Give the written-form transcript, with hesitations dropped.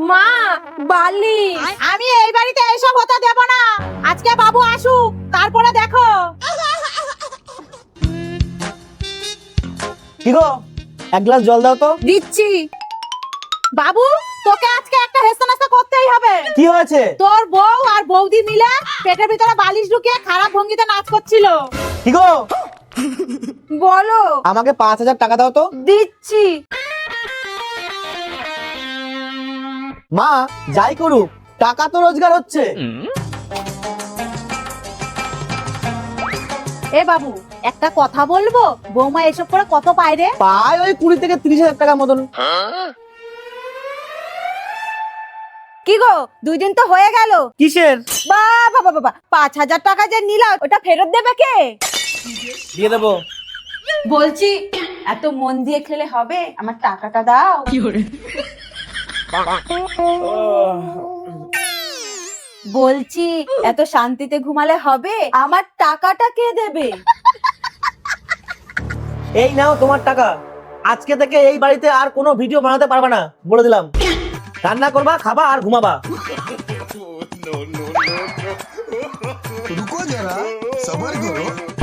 মা বালি, আমি এই বাড়িতে এইসব হতে দেব না। আজকে বাবু আসুক, তারপরে দেখো। কি গো, এক গ্লাস জল দাও তো। দিচ্ছি। বাবু, তোকে আজকে একটা হেসা করতেই হবে। কি হয়েছে? তোর বউ আর বৌদি মিলে পেটের ভিতরে বালিশ ঢুকিয়ে খারাপ ভঙ্গিতে নাচ করছিল। কি গো, বলো। আমাকে 5,000 টাকা দাও তো। দিচ্ছি। মা যাই করুক, টাকা তো রোজগার হচ্ছে। এ বাবু, একটা কথা বলবো? বৌমা এসব করে কত পায় রে? পায় ওই 20 থেকে 30,000 টাকা মতন। কি গো, 2 দিন তো হয়ে গেল। কিসের? বাবা বাবা, 5,000 টাকা যে নিলা, ওটা ফেরত দেবে কে? দিয়ে দেবো। বলছি, এত মন দিয়ে খেলে হবে? আমার টাকাটা দাও। বলছি, এত শান্তিতে ঘুমালে হবে? আমার টাকাটা কে দেবে? এই নাও তোমার টাকা। আজকে থেকে এই বাড়িতে আর কোনো ভিডিও বানাতে পারবে না, বলে দিলাম। রান্না করবা, খাবা আর ঘুমাবা। रुको जरा, सबर करो।